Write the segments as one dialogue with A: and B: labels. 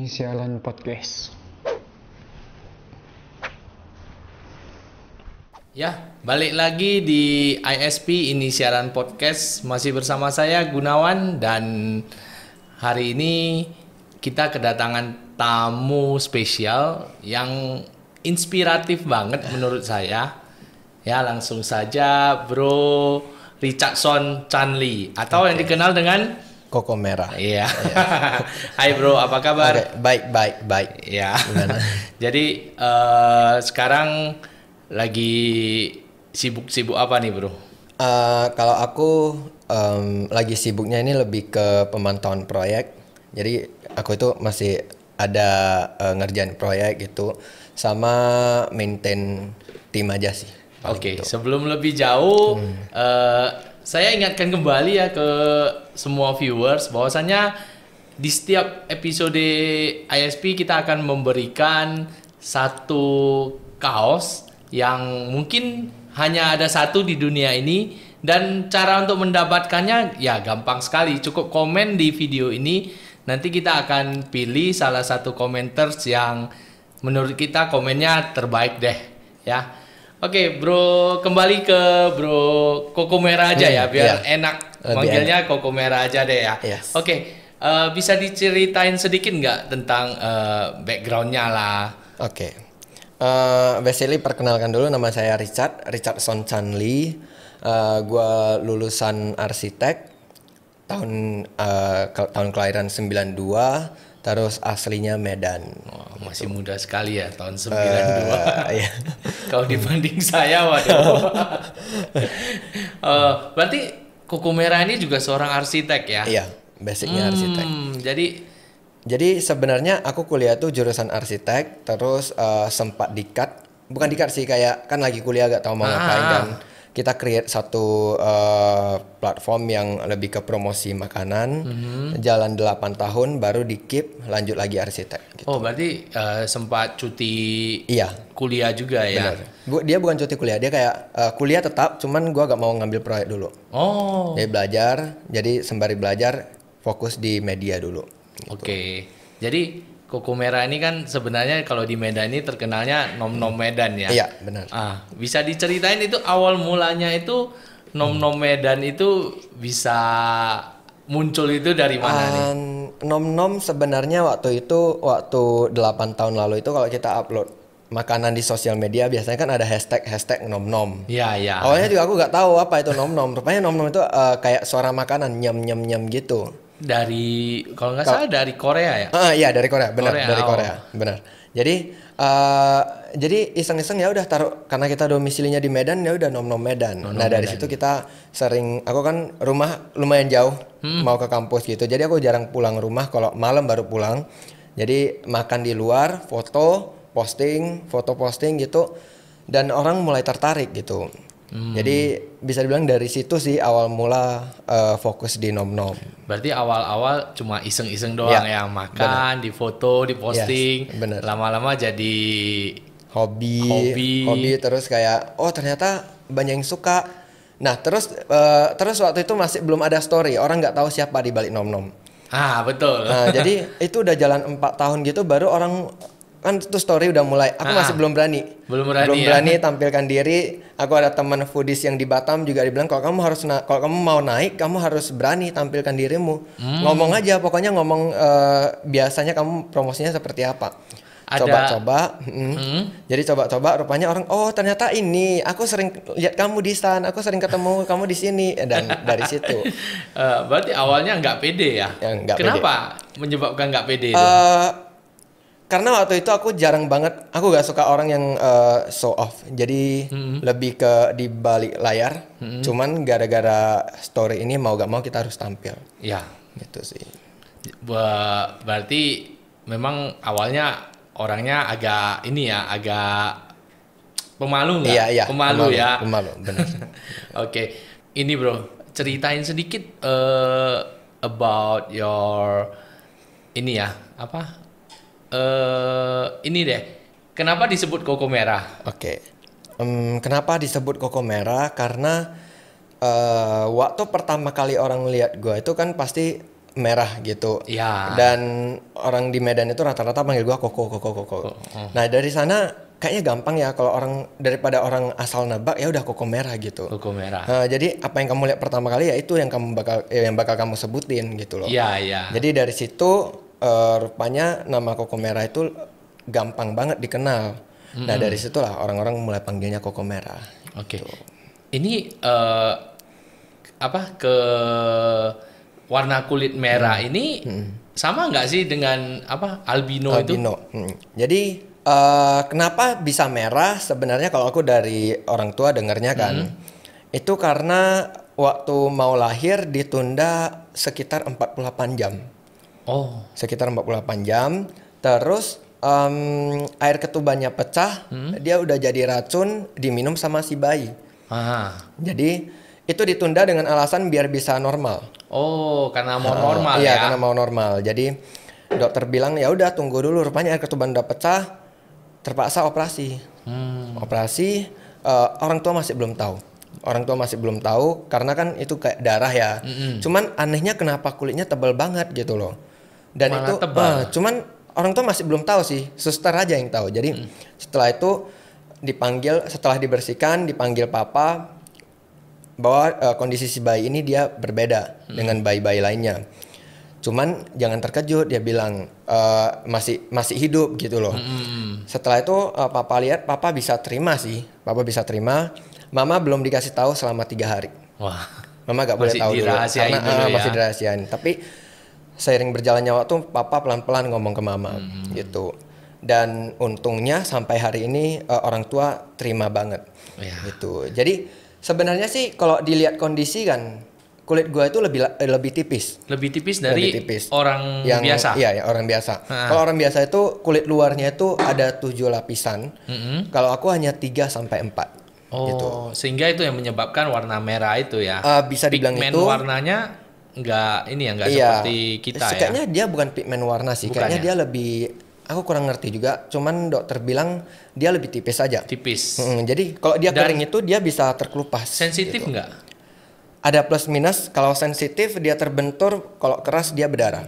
A: Ini sialan podcast.
B: Ya, balik lagi di ISP ini siaran podcast masih bersama saya Gunawan dan hari ini kita kedatangan tamu spesial yang inspiratif banget menurut saya. Ya, langsung saja Bro Richardson Chanli atau yang dikenal dengan
C: Koko Merah.
B: Iya. Hai Bro, apa kabar?
C: Baik.
B: Ya. Jadi sekarang lagi sibuk apa nih Bro?
C: Kalau aku lagi sibuknya ini lebih ke pemantauan proyek. Jadi aku itu masih ada ngerjain proyek gitu sama maintain tim aja sih.
B: Oke, sebelum lebih jauh saya ingatkan kembali ya ke semua viewers bahwasannya di setiap episode ISP kita akan memberikan satu kaos yang mungkin hanya ada satu di dunia ini, dan cara untuk mendapatkannya ya gampang sekali, cukup komen di video ini. Nanti kita akan pilih salah satu komenters yang menurut kita komennya terbaik deh ya. Oke Bro, kembali ke Bro Koko Merah aja ya biar enak manggilnya Koko Merah aja deh ya.
C: Yes.
B: Oke, bisa diceritain sedikit nggak tentang backgroundnya lah?
C: Oke. Basically perkenalkan dulu, nama saya Richardson Chanli. Gua lulusan arsitek tahun kelahiran 92, terus aslinya Medan.
B: Oh, masih muda sekali ya, tahun 92.
C: Iya.
B: Kalau dibanding saya, waduh. Berarti Koko Merah ini juga seorang arsitek ya?
C: Iya, basicnya arsitek. Jadi sebenarnya aku kuliah tuh jurusan arsitek, terus sempat bukan dikat sih, kayak kan lagi kuliah gak tahu mau ngapain, dan kita create satu platform yang lebih ke promosi makanan. Jalan 8 tahun baru di keep lanjut lagi arsitek gitu.
B: Oh, berarti sempat cuti
C: Iya,
B: kuliah juga ya?
C: benar. Dia bukan cuti kuliah, dia kayak kuliah tetap, cuman gua gak mau ngambil proyek dulu.
B: Oh.
C: Dia belajar, jadi sembari belajar fokus di media dulu.
B: Oke. Jadi Koko Merah ini kan sebenarnya kalau di Medan ini terkenalnya nom-nom Medan ya?
C: Iya, benar.
B: Bisa diceritain itu awal mulanya itu nom-nom Medan itu bisa muncul itu dari mana nih?
C: Nom-nom sebenarnya waktu 8 tahun lalu itu kalau kita upload makanan di sosial media biasanya kan ada hashtag nom-nom.
B: Iya.
C: Awalnya juga aku nggak tahu apa itu nom-nom. Rupanya nom-nom itu kayak suara makanan nyem gitu.
B: Dari kalau nggak salah dari Korea ya?
C: Iya, dari Korea, benar.
B: Korea,
C: Dari Korea, benar. Jadi iseng-iseng ya udah taruh, karena kita domisilinya di Medan, ya udah nom-nom Medan. Nah, dari situ kita aku kan rumah lumayan jauh, mau ke kampus gitu. Jadi aku jarang pulang rumah, kalau malam baru pulang. Jadi makan di luar, foto posting gitu, dan orang mulai tertarik gitu. Jadi bisa dibilang dari situ sih awal mula fokus di nom-nom.
B: Berarti awal-awal cuma iseng-iseng doang ya, makan, di foto, di posting.
C: Yes,
B: lama-lama jadi
C: hobi, terus kayak ternyata banyak yang suka. Nah, terus waktu itu masih belum ada story, orang nggak tahu siapa di balik nom-nom.
B: Betul.
C: Nah, jadi itu udah jalan 4 tahun gitu baru orang kan itu story udah mulai. Aku masih belum berani tampilkan diri. Aku ada teman foodies yang di Batam juga dibilang kalau kamu mau naik kamu harus berani tampilkan dirimu. Ngomong aja, pokoknya ngomong biasanya kamu promosinya seperti apa. Coba-coba. Jadi coba-coba rupanya orang ternyata ini aku sering lihat kamu di sana, aku sering ketemu kamu di sini, dan dari situ.
B: Berarti awalnya nggak pede ya? Kenapa menyebabkan nggak pede itu?
C: Karena waktu itu aku jarang banget, aku gak suka orang yang show off. Jadi lebih ke di balik layar. Cuman gara-gara story ini mau gak mau kita harus tampil.
B: Ya,
C: gitu sih.
B: Berarti memang awalnya orangnya agak pemalu nggak?
C: Iya,
B: Pemalu,
C: benar.
B: Oke, ini Bro, ceritain sedikit about your ini ya, ini deh, kenapa disebut Koko Merah?
C: Oke. Kenapa disebut Koko Merah? Karena waktu pertama kali orang lihat gue itu kan pasti merah gitu.
B: Ya.
C: Dan orang di Medan itu rata-rata panggil gua Koko. Nah dari sana kayaknya gampang ya kalau orang daripada orang asal nebak ya udah Koko merah gitu.
B: Koko merah.
C: Jadi apa yang kamu lihat pertama kali ya itu yang bakal kamu sebutin gitu loh.
B: Iya.
C: Jadi dari situ rupanya nama Koko merah itu gampang banget dikenal. Nah dari situlah orang-orang mulai panggilnya Koko merah.
B: Oke.
C: Gitu.
B: Ini ke warna kulit merah ini sama nggak sih dengan albino itu?
C: Jadi kenapa bisa merah? Sebenarnya kalau aku dari orang tua dengarnya kan, itu karena waktu mau lahir ditunda sekitar 48 jam.
B: Oh. Sekitar
C: 48 jam. Terus air ketubannya pecah, dia udah jadi racun diminum sama si bayi. Jadi itu ditunda dengan alasan biar bisa normal.
B: Oh, karena mau normal
C: ya? Iya,
B: karena
C: mau normal. Jadi dokter bilang ya udah tunggu dulu. Rupanya air ketuban udah pecah, terpaksa operasi. Operasi, orang tua masih belum tahu. Orang tua masih belum tahu karena kan itu kayak darah ya. Cuman anehnya kenapa kulitnya tebal banget gitu loh. Dan malah itu cuman orang tua masih belum tahu sih. Suster aja yang tahu. Jadi setelah itu setelah dibersihkan, dipanggil papa bahwa kondisi si bayi ini dia berbeda dengan bayi-bayi lainnya. Cuman jangan terkejut, dia bilang masih hidup gitu loh. Setelah itu papa lihat, papa bisa terima sih. Papa bisa terima. Mama belum dikasih tahu selama 3 hari.
B: Wah.
C: Mama gak boleh tahu dulu karena masih dirahasiain. Tapi seiring berjalannya waktu, papa pelan-pelan ngomong ke mama gitu. Dan untungnya sampai hari ini orang tua terima banget gitu. Jadi sebenarnya sih kalau dilihat kondisi kan kulit gua itu lebih tipis.
B: Lebih tipis dari orang yang biasa.
C: Iya, ya, orang biasa. Kalau orang biasa itu kulit luarnya itu ada 7 lapisan. Kalau aku hanya 3 sampai 4.
B: Oh, gitu. Sehingga itu yang menyebabkan warna merah itu ya.
C: Bisa dibilang
B: pigmen
C: itu
B: warnanya enggak seperti kita ya.
C: Kayaknya dia bukan pigmen warna sih. Kayaknya dia lebih, aku kurang ngerti juga. Cuman dokter bilang dia lebih tipis aja.
B: Tipis.
C: Jadi kalau dia kering itu dia bisa terkelupas.
B: Sensitif
C: gitu.
B: nggak?
C: Ada plus minus. Kalau sensitif dia terbentur, kalau keras dia berdarah.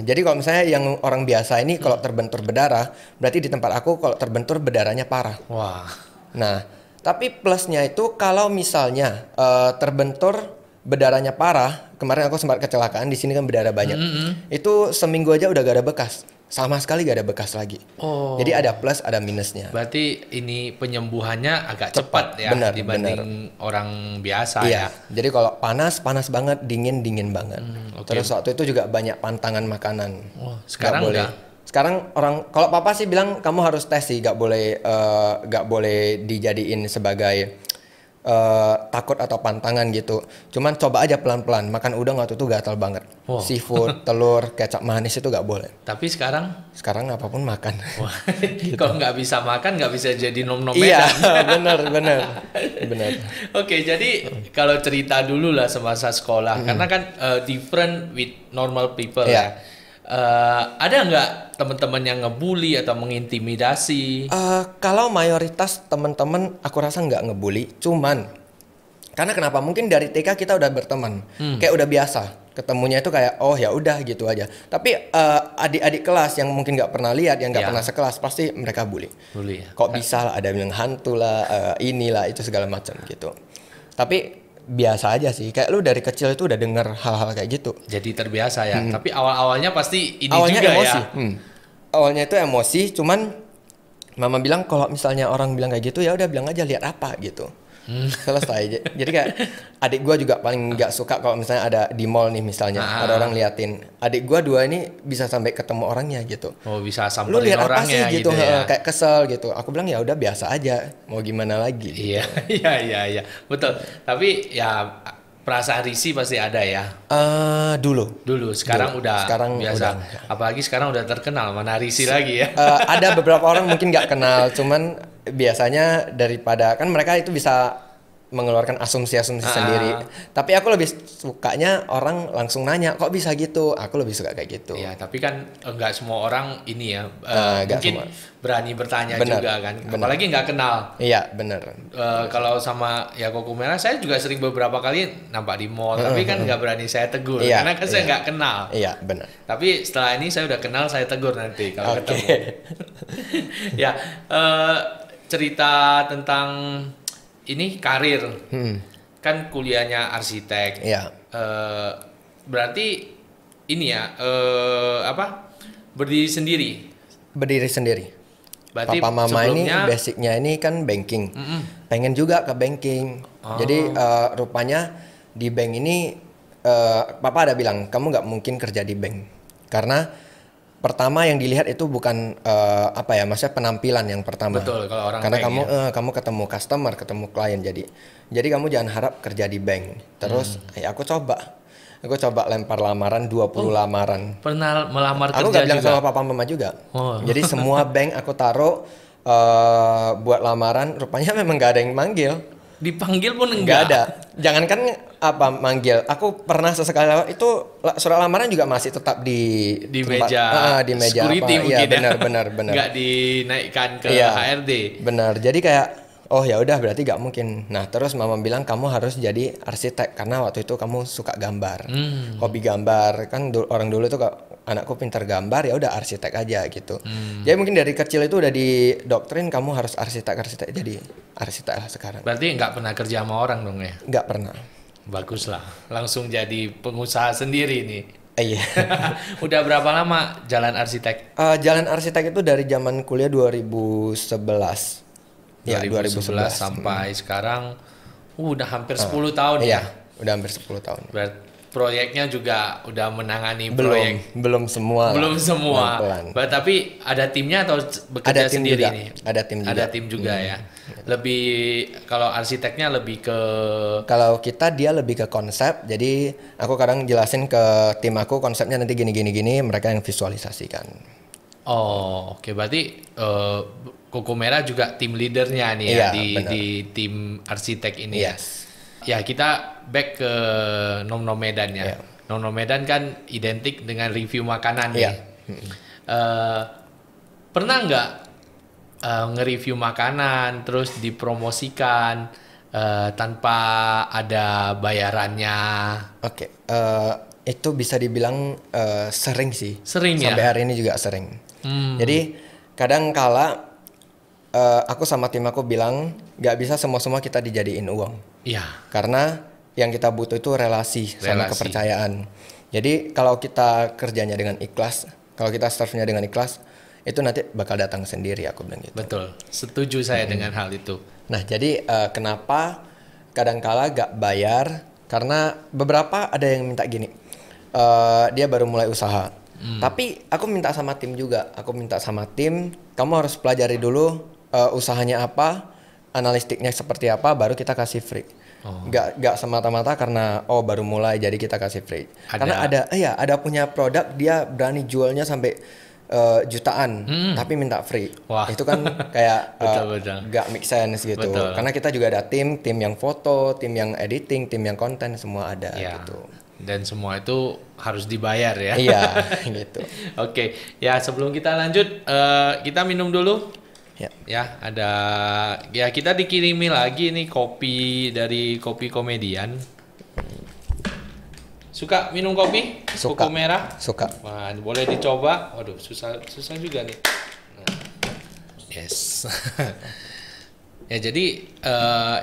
C: Jadi kalau misalnya yang orang biasa ini kalau terbentur berdarah, berarti di tempat aku kalau terbentur berdarahnya parah.
B: Wah.
C: Nah, tapi plusnya itu kalau misalnya terbentur berdarahnya parah, kemarin aku sempat kecelakaan di sini kan berdarah banyak. Itu seminggu aja udah gak ada bekas. Sama sekali gak ada bekas lagi. Jadi ada plus, ada minusnya.
B: Berarti ini penyembuhannya agak cepat ya dibanding orang biasa ya.
C: Jadi kalau panas banget, dingin banget. Terus waktu itu juga banyak pantangan makanan.
B: Sekarang boleh.
C: Sekarang kalau papa sih bilang kamu harus tes sih, gak boleh dijadiin sebagai takut atau pantangan gitu. Cuman coba aja pelan-pelan. Makan udang waktu itu gatal banget. Seafood, telur, kecap manis itu gak boleh.
B: Tapi sekarang
C: apapun makan.
B: Gitu. Kalau nggak bisa makan nggak bisa jadi nom-nom
C: Medan. Iya, benar.
B: Oke, jadi kalau cerita dulu lah semasa sekolah, karena kan different with normal people ya. Ada nggak teman-teman yang ngebully atau mengintimidasi?
C: Kalau mayoritas teman-teman aku rasa nggak ngebully, cuman karena kenapa? Mungkin dari TK kita udah berteman, kayak udah biasa ketemunya itu kayak oh ya udah gitu aja. Tapi adik-adik kelas yang mungkin nggak pernah lihat, yang nggak pernah sekelas, pasti mereka bully.
B: Ya?
C: Kok bisa lah, ada bilang hantu lah, inilah itu segala macam gitu. Tapi biasa aja sih, kayak lu dari kecil itu udah denger hal-hal kayak gitu.
B: Jadi terbiasa ya. Tapi awalnya pasti
C: awalnya
B: juga
C: emosi.
B: Ya.
C: Awalnya itu emosi, cuman mama bilang kalau misalnya orang bilang kayak gitu ya udah bilang aja lihat apa gitu. Selesai. Jadi kayak adik gue juga paling nggak suka kalau misalnya ada di mall nih misalnya ada orang liatin. Adik gue 2 ini bisa sampai ketemu orangnya gitu.
B: Oh bisa sampai
C: lu lihat apa sih gitu
B: ya?
C: Kayak kesel gitu. Aku bilang ya udah biasa aja. Mau gimana lagi?
B: Gitu. Iya betul. Tapi ya perasaan risih pasti ada ya.
C: Dulu.
B: Sekarang udah biasa. Apalagi sekarang udah terkenal, mana risih lagi ya.
C: Ada beberapa orang mungkin nggak kenal, cuman biasanya daripada kan mereka itu bisa mengeluarkan asumsi-asumsi sendiri. Tapi aku lebih sukanya orang langsung nanya, kok bisa gitu? Aku lebih suka kayak gitu.
B: Ya, tapi kan nggak semua orang ini ya, mungkin
C: semua
B: berani bertanya
C: bener,
B: juga kan.
C: bener.
B: Apalagi nggak kenal.
C: Iya, bener.
B: Kalau sama ya Kokomera, saya juga sering beberapa kali nampak di mall, tapi kan nggak berani saya tegur, karena kan saya nggak kenal.
C: Iya, benar.
B: Tapi setelah ini saya udah kenal, saya tegur nanti kalau ketemu. Ya, cerita tentang ini karir, kan kuliahnya arsitek.
C: Iya.
B: Berarti ini ya berdiri sendiri.
C: Berdiri sendiri.
B: Berarti
C: Papa mama
B: sebelumnya,
C: ini basicnya ini kan banking. Pengen juga ke banking. Jadi rupanya di bank ini papa ada bilang kamu nggak mungkin kerja di bank karena pertama yang dilihat itu bukan maksudnya penampilan yang pertama.
B: Betul, kalau orang
C: karena
B: bank,
C: kamu ketemu customer, ketemu klien, jadi kamu jangan harap kerja di bank. Terus aku coba lempar lamaran 20 lamaran.
B: Pernah melamar kerja juga?
C: Aku gak bilang sama papa mama juga. Jadi semua bank aku taruh buat lamaran, rupanya memang gak ada yang manggil.
B: Dipanggil pun enggak?
C: Gak ada. Jangankan manggil. Aku pernah sesekali itu surat lamaran juga masih tetap di tempat,
B: meja.
C: Di meja
B: security
C: apa.
B: mungkin
C: Iya, benar.
B: Nggak dinaikkan ke HRD.
C: Benar. Jadi kayak oh ya udah berarti gak mungkin. Nah terus mama bilang kamu harus jadi arsitek karena waktu itu kamu suka gambar, hobi gambar kan orang dulu tuh anakku pintar gambar ya udah arsitek aja gitu. Jadi mungkin dari kecil itu udah didoktrin kamu harus arsitek jadi arsitek lah sekarang.
B: Berarti nggak pernah kerja sama orang dong ya?
C: Nggak pernah.
B: Bagus lah, langsung jadi pengusaha sendiri nih.
C: Iya.
B: Udah berapa lama jalan arsitek?
C: Jalan arsitek itu dari zaman kuliah 2011.
B: 2011 sampai sekarang udah hampir 10 tahun ya.
C: Iya, udah hampir 10 tahun.
B: Proyeknya juga udah menangani proyek.
C: Belum semua.
B: Tapi ada timnya atau bekerja sendiri nih?
C: Ada tim juga.
B: Ada tim juga ya. Lebih kalau arsiteknya lebih ke
C: kalau dia lebih ke konsep. Jadi aku kadang jelasin ke tim aku konsepnya nanti gini mereka yang visualisasikan.
B: Oh, oke. Berarti Kokomera juga tim leadernya nih ya di tim arsitek ini.
C: Yes.
B: Ya kita back ke Nom Nom Medan ya. Nom Nom Medan kan identik dengan review makanan nih. Pernah nggak nge-review makanan terus dipromosikan tanpa ada bayarannya?
C: Oke. Itu bisa dibilang sering sih.
B: Sering
C: sampai
B: ya?
C: Hari ini juga sering. Jadi kadang kala aku sama tim aku bilang nggak bisa semua kita dijadiin uang.
B: Iya.
C: Karena yang kita butuh itu relasi sama kepercayaan. Jadi kalau kita kerjanya dengan ikhlas, kalau kita serve-nya dengan ikhlas, itu nanti bakal datang sendiri, aku bilang gitu.
B: Betul, setuju saya dengan hal itu.
C: Nah jadi kenapa kadangkala gak bayar? Karena beberapa ada yang minta gini, dia baru mulai usaha. Tapi aku minta sama tim juga, kamu harus pelajari dulu usahanya apa, analistiknya seperti apa, baru kita kasih free. Gak semata-mata karena baru mulai jadi kita kasih free. Karena ada punya produk dia berani jualnya sampai jutaan, tapi minta free. Wah. Itu kan kayak gak make sense gitu. Betul. Karena kita juga ada tim yang foto, tim yang editing, tim yang konten, semua ada gitu.
B: Dan semua itu harus dibayar ya.
C: Iya gitu.
B: Oke, ya sebelum kita lanjut kita minum dulu. Ya, kita dikirimi lagi nih kopi dari Kopi Komedian. Suka minum kopi?
C: Suka.
B: Kokomera?
C: Suka.
B: Wah, boleh dicoba. Waduh, susah juga nih. Yes. Ya, jadi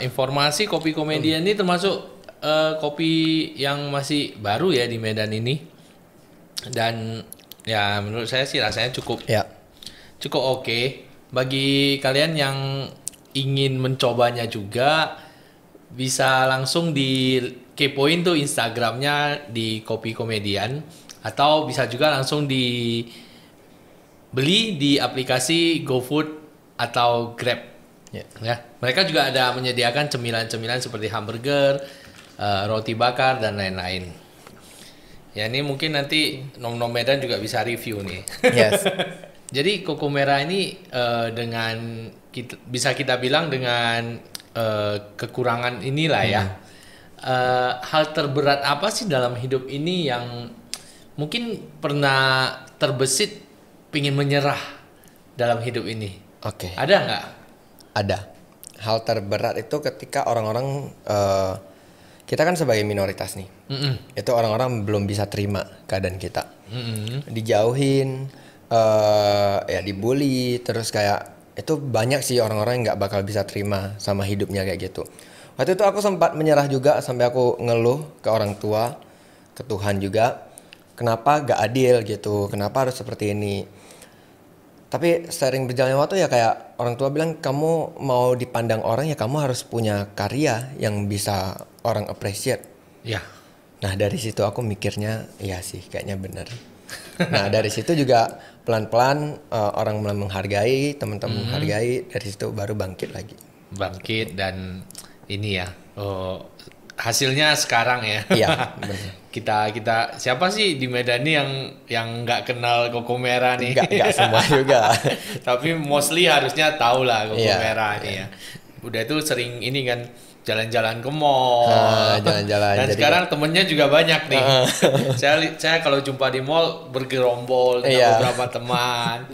B: informasi Kopi Komedian ini termasuk kopi yang masih baru ya di Medan ini. Dan ya menurut saya sih rasanya cukup oke. Bagi kalian yang ingin mencobanya juga bisa langsung di kepoin tuh Instagramnya di Kopi Komedian, atau bisa juga langsung dibeli di aplikasi GoFood atau Grab. Ya, mereka juga ada menyediakan cemilan-cemilan seperti hamburger, roti bakar dan lain-lain. Ya, ini mungkin nanti Nom Nom Medan juga bisa review nih.
C: Yes.
B: Jadi Kokomera ini bisa kita bilang dengan kekurangan inilah ya. Hal terberat apa sih dalam hidup ini yang mungkin pernah terbesit pingin menyerah dalam hidup ini?
C: Oke.
B: Ada nggak?
C: Ada. Hal terberat itu ketika orang-orang kita kan sebagai minoritas nih. Itu orang-orang belum bisa terima keadaan kita. Dijauhin, ya dibully, terus kayak itu banyak sih orang-orang yang nggak bakal bisa terima sama hidupnya kayak gitu. Waktu itu aku sempat menyerah juga sampai aku ngeluh ke orang tua, ke Tuhan juga. Kenapa gak adil gitu? Kenapa harus seperti ini? Tapi sering berjalannya waktu ya kayak orang tua bilang kamu mau dipandang orang ya kamu harus punya karya yang bisa orang appreciate.
B: Ya.
C: Nah dari situ aku mikirnya iya sih kayaknya benar. Nah dari situ juga pelan-pelan orang mulai menghargai, teman-teman menghargai, dari situ baru bangkit lagi.
B: Bangkit dan ini ya, hasilnya sekarang ya.
C: Iya, benar.
B: kita siapa sih di Medan ini yang nggak kenal Koko Merah nih?
C: Nggak semua juga.
B: Tapi mostly harusnya tahu lah Koko Merah nih ya. Udah itu sering ini kan jalan-jalan ke mall.
C: Jalan-jalan.
B: Dan sekarang temennya juga banyak nih. Saya kalau jumpa di mall bergerombol dengan beberapa teman.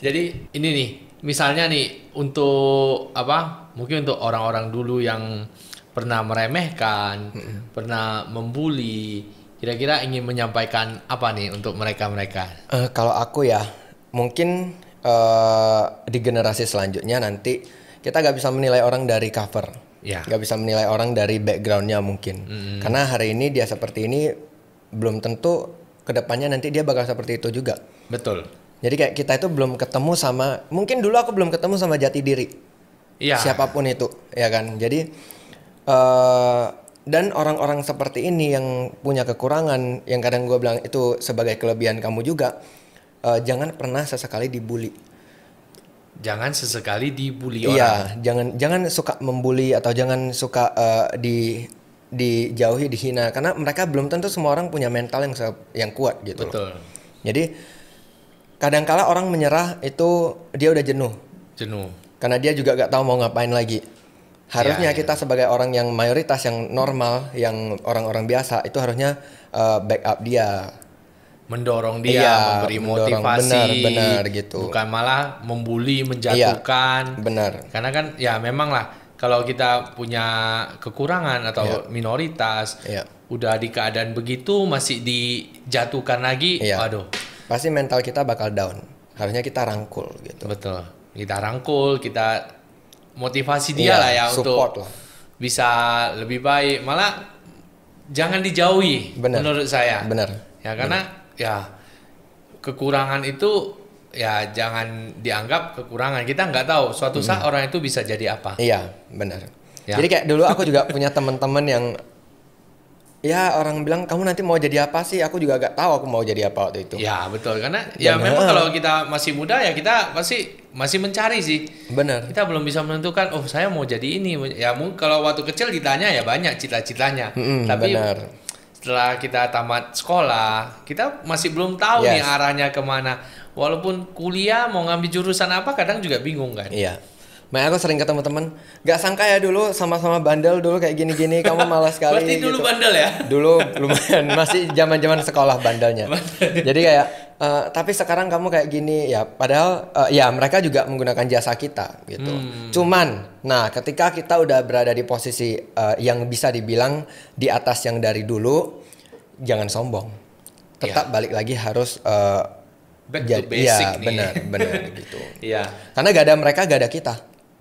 B: Jadi ini nih, misalnya nih untuk apa? Mungkin untuk orang-orang dulu yang pernah meremehkan, pernah membuli, kira-kira ingin menyampaikan apa nih untuk mereka-mereka?
C: Kalau aku ya, mungkin di generasi selanjutnya nanti kita gak bisa menilai orang dari cover, gak bisa menilai orang dari backgroundnya mungkin, karena hari ini dia seperti ini, belum tentu kedepannya nanti dia bakal seperti itu juga.
B: Betul.
C: Jadi kayak kita itu belum ketemu sama, mungkin dulu aku belum ketemu sama jati diri, siapapun itu, ya kan. Jadi dan orang-orang seperti ini yang punya kekurangan, yang kadang gue bilang itu sebagai kelebihan kamu juga, jangan pernah sesekali dibully.
B: Jangan sesekali dibully orang.
C: Iya, jangan suka membuli atau jangan suka dijauhi, dihina, karena mereka belum tentu semua orang punya mental yang kuat gitu.
B: Betul.
C: Jadi kadangkala orang menyerah itu dia udah jenuh. Karena dia juga gak tahu mau ngapain lagi. Harusnya kita sebagai orang yang mayoritas, yang normal, yang orang-orang biasa, itu harusnya backup dia,
B: mendorong dia, memberi motivasi,
C: benar gitu.
B: Bukan malah membuli, menjatuhkan.
C: Benar.
B: Karena kan ya memang lah kalau kita punya kekurangan atau minoritas, udah di keadaan begitu masih dijatuhkan lagi, waduh.
C: Pasti mental kita bakal down. Harusnya kita rangkul gitu.
B: Betul. Kita rangkul, kita motivasi dia lah ya untuk bisa lebih baik. Malah jangan dijauhi. Menurut saya.
C: Benar.
B: Ya karena ya kekurangan itu ya jangan dianggap kekurangan. Kita nggak tahu suatu saat orang itu bisa jadi apa.
C: Iya, benar. Jadi kayak dulu aku juga punya teman-teman yang ya orang bilang kamu nanti mau jadi apa sih? Aku juga gak tahu aku mau jadi apa waktu itu.
B: Ya betul, karena ya memang kalau kita masih muda ya kita pasti masih mencari sih.
C: Benar.
B: Kita belum bisa menentukan, oh saya mau jadi ini. Ya mungkin kalau waktu kecil ditanya ya banyak cita-citanya. Tapi setelah kita tamat sekolah, kita masih belum tahu nih arahnya kemana. Walaupun kuliah mau ngambil jurusan apa kadang juga bingung kan.
C: Iya. Makanya aku sering ketemu teman, gak sangka ya dulu sama-sama bandel dulu kayak gini-gini, kamu malas sekali.
B: Berarti dulu gitu. Bandel ya?
C: Dulu lumayan, masih zaman-zaman sekolah bandelnya. Jadi kayak, tapi sekarang kamu kayak gini ya, padahal ya mereka juga menggunakan jasa kita gitu. Cuman, nah ketika kita udah berada di posisi yang bisa dibilang di atas yang dari dulu, jangan sombong. Tetap balik lagi harus
B: back to basic nih.
C: Iya, benar gitu.
B: Iya.
C: Karena gak ada mereka, gak ada kita.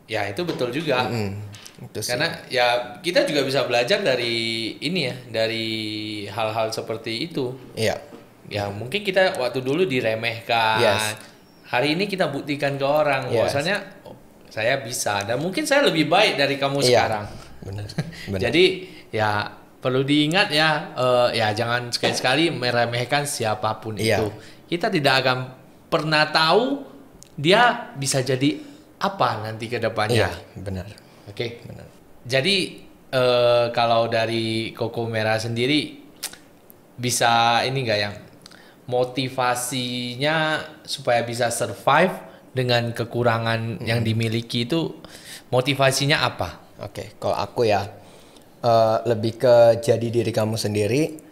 B: Ya itu betul juga.
C: Itu
B: karena ya kita juga bisa belajar dari ini ya, dari hal-hal seperti itu.
C: Iya.
B: Ya mungkin kita waktu dulu diremehkan. Hari ini kita buktikan ke orang bahwasanya saya bisa dan mungkin saya lebih baik dari kamu sekarang.
C: Benar.
B: Jadi ya perlu diingat ya, ya jangan sekali-sekali meremehkan siapapun itu. Kita tidak akan pernah tahu dia bisa jadi apa nanti ke depannya.
C: Iya, benar.
B: Oke. Benar. Jadi kalau dari Koko Merah sendiri bisa ini enggak yang motivasinya supaya bisa survive dengan kekurangan yang dimiliki itu motivasinya apa?
C: Oke, kalau aku ya lebih ke jadi diri kamu sendiri.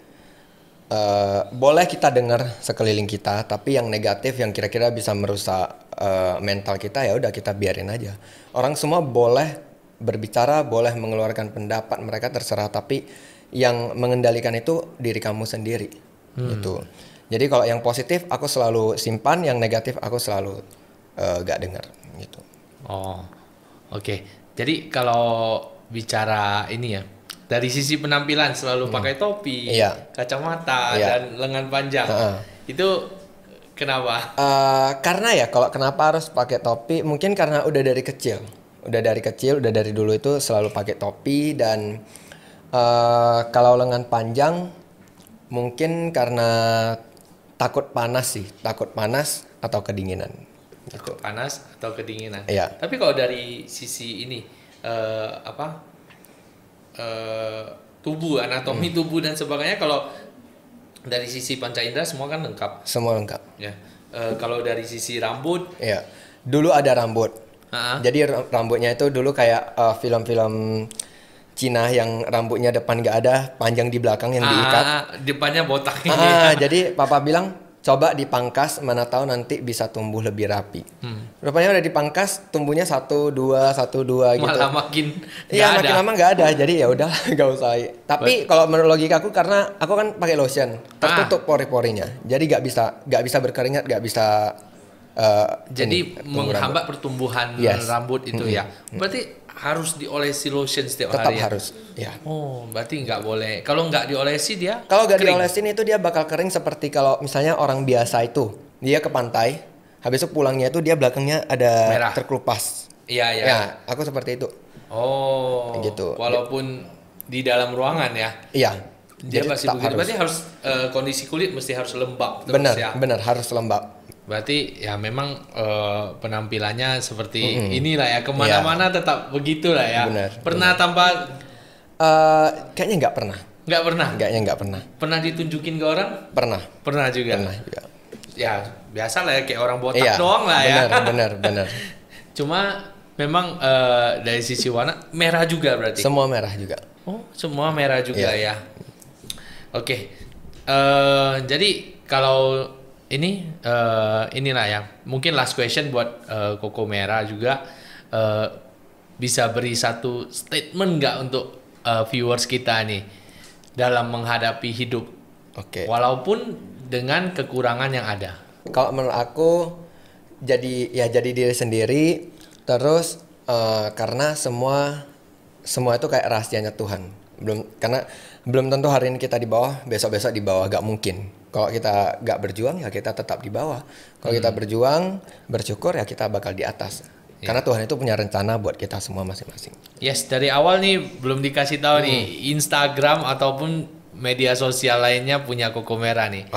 C: Boleh kita dengar sekeliling kita, tapi yang negatif yang kira-kira bisa merusak mental kita ya udah kita biarin aja. Orang semua boleh berbicara, boleh mengeluarkan pendapat mereka terserah, tapi yang mengendalikan itu diri kamu sendiri gitu. Jadi kalau yang positif aku selalu simpan, yang negatif aku selalu gak dengar gitu.
B: Oh, oke. Jadi kalau bicara ini ya, dari sisi penampilan selalu pakai topi, kacamata, dan lengan panjang. Itu kenapa?
C: Karena ya kalau kenapa harus pakai topi, mungkin karena udah dari kecil. Udah dari dulu itu selalu pakai topi. Dan kalau lengan panjang mungkin karena takut panas atau kedinginan.
B: Takut panas atau kedinginan.
C: Iya.
B: Tapi kalau dari sisi ini tubuh, anatomi tubuh dan sebagainya, kalau dari sisi panca indera semua kan lengkap.
C: Semua lengkap.
B: Ya. Kalau dari sisi rambut,
C: ya. Dulu ada rambut. Jadi rambutnya itu dulu kayak film-film Cina yang rambutnya depan nggak ada, panjang di belakang yang diikat.
B: Depannya botak.
C: Jadi papa bilang coba dipangkas, mana tahu nanti bisa tumbuh lebih rapi. Rupanya udah dipangkas, tumbuhnya 1, 2 gitu.
B: Malah makin
C: makin lama nggak ada. Jadi ya udah nggak usah. Tapi kalau menurut logika aku, karena aku kan pakai lotion, tertutup pori-porinya, jadi nggak bisa berkeringat, nggak bisa.
B: Jadi menghambat pertumbuhan rambut itu ya. Berarti harus diolesi lotion setiap
C: tetap
B: hari.
C: Tetap harus. Ya.
B: Oh, berarti nggak boleh. Kalau nggak diolesi dia.
C: Kalau nggak diolesin itu dia bakal kering, seperti kalau misalnya orang biasa itu dia ke pantai, habis itu pulangnya itu dia belakangnya ada merah, terkelupas.
B: Iya.
C: Ya, aku seperti itu.
B: Oh. Gitu. Walaupun di dalam ruangan ya.
C: Iya.
B: Dia pasti begitu. Berarti harus kondisi kulit mesti harus lembab.
C: Benar, harus lembab.
B: Berarti ya memang penampilannya seperti inilah ya, kemana-mana tetap begitulah ya. Pernah tanpa?
C: Kayaknya nggak pernah. Kayaknya nggak pernah.
B: Pernah ditunjukin ke orang? Pernah juga. Ya biasa lah ya, kayak orang botak doang lah ya.
C: Benar.
B: Cuma memang dari sisi warna merah juga berarti.
C: Semua merah juga.
B: Oh, semua merah juga ya. Oke. Jadi kalau inilah ya, mungkin last question buat Koko Merah juga, bisa beri satu statement nggak untuk viewers kita nih dalam menghadapi hidup, walaupun dengan kekurangan yang ada.
C: Kalau menurut aku jadi diri sendiri, terus karena semua itu kayak rahasianya Tuhan. Karena belum tentu hari ini kita di bawah, besok di bawah, gak mungkin. Kalau kita gak berjuang ya kita tetap di bawah. Kalau kita berjuang, bersyukur ya kita bakal di atas. Karena Tuhan itu punya rencana buat kita semua masing-masing.
B: Yes, dari awal nih belum dikasih tahu nih Instagram ataupun media sosial lainnya punya Koko Merah nih.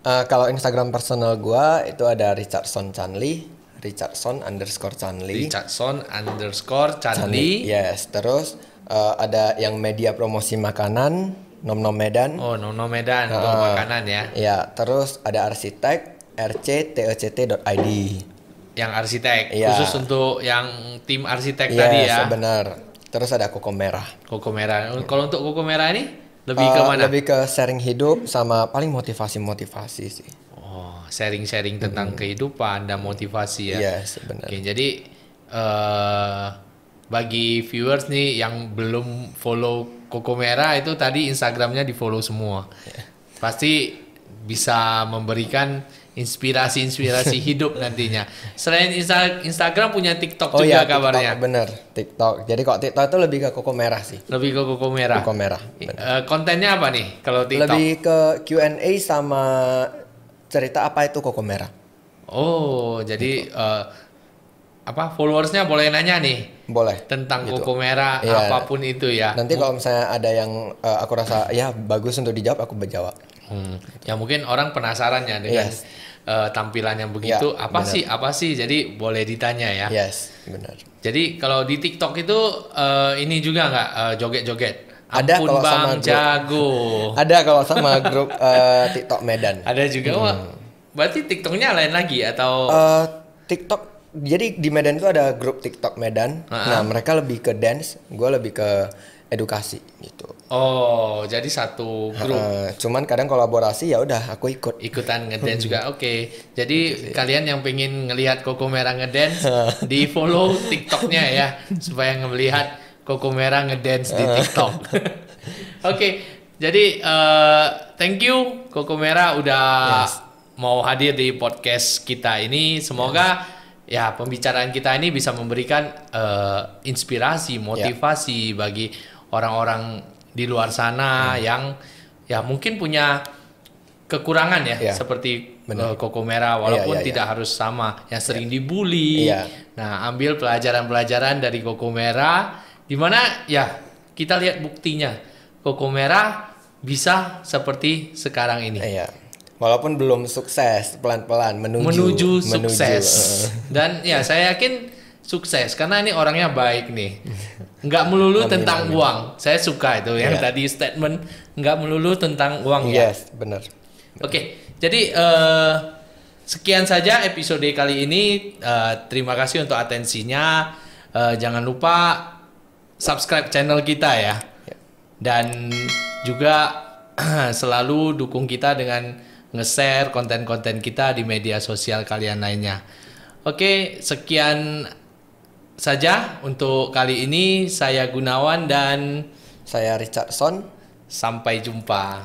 C: Kalau Instagram personal gua itu ada Richardson Chanli, Richardson_Chanli. Yes, terus ada yang media promosi makanan, Nom Nom Medan.
B: Oh, Nom Nom Medan untuk makanan ya.
C: Ya, terus ada arsitek, rctect.id.
B: Yang arsitek, khusus untuk yang tim arsitek tadi ya.
C: Yes, benar. Terus ada Koko Merah.
B: Kalau untuk Koko Merah ini lebih ke mana?
C: Lebih ke sharing hidup sama paling motivasi sih.
B: Oh, sharing tentang kehidupan dan motivasi ya.
C: Yes, benar.
B: Oke, jadi bagi viewers nih yang belum follow Koko Merah, itu tadi Instagramnya di follow semua. Pasti bisa memberikan inspirasi hidup nantinya. Selain Instagram punya TikTok juga kabarnya.
C: TikTok, bener, TikTok. Jadi kok TikTok itu lebih ke Koko Merah sih.
B: Lebih ke Koko Merah. Kontennya apa nih kalau TikTok?
C: Lebih ke Q&A sama cerita apa itu Koko Merah.
B: Oh, jadi followersnya boleh nanya nih?
C: Boleh.
B: Tentang Koko Merah, apapun itu ya.
C: Nanti kalau misalnya ada yang aku rasa ya bagus untuk dijawab, aku berjawab.
B: Ya mungkin orang penasaran ya dengan tampilan yang begitu. Apa sih? Jadi boleh ditanya ya.
C: Yes, benar.
B: Jadi kalau di TikTok itu ini juga nggak joget-joget?
C: Ada
B: Ampun
C: kalau
B: Bang
C: sama
B: Jago.
C: Ada kalau sama grup TikTok Medan.
B: Ada juga. Berarti TikToknya lain lagi atau?
C: TikTok. Jadi di Medan itu ada grup TikTok Medan. Nah, mereka lebih ke dance, gue lebih ke edukasi gitu.
B: Oh, jadi satu grup.
C: Cuman kadang kolaborasi ya udah aku
B: ikutan ngedance juga. Oke. Jadi kalian yang pengen ngelihat Koko Merah ngedance di follow TikToknya ya supaya ngelihat Koko Merah ngedance di TikTok. Oke. Jadi thank you Koko Merah udah mau hadir di podcast kita ini. Semoga ya pembicaraan kita ini bisa memberikan inspirasi, motivasi bagi orang-orang di luar sana yang ya mungkin punya kekurangan ya seperti Koko Merah walaupun tidak harus sama, yang sering dibully. Nah, ambil pelajaran-pelajaran dari Koko Merah di mana ya kita lihat buktinya Koko Merah bisa seperti sekarang ini.
C: Walaupun belum sukses, pelan-pelan
B: menuju sukses. Dan ya saya yakin sukses karena ini orangnya baik nih. Nggak melulu tentang uang. Saya suka itu yang tadi statement nggak melulu tentang uang ya.
C: Yes, benar.
B: Oke, jadi sekian saja episode kali ini. Terima kasih untuk atensinya. Jangan lupa subscribe channel kita ya. Dan juga selalu dukung kita dengan nge-share konten-konten kita di media sosial kalian lainnya. Oke, sekian saja untuk kali ini. Saya Gunawan dan
C: saya Richardson.
B: Sampai jumpa.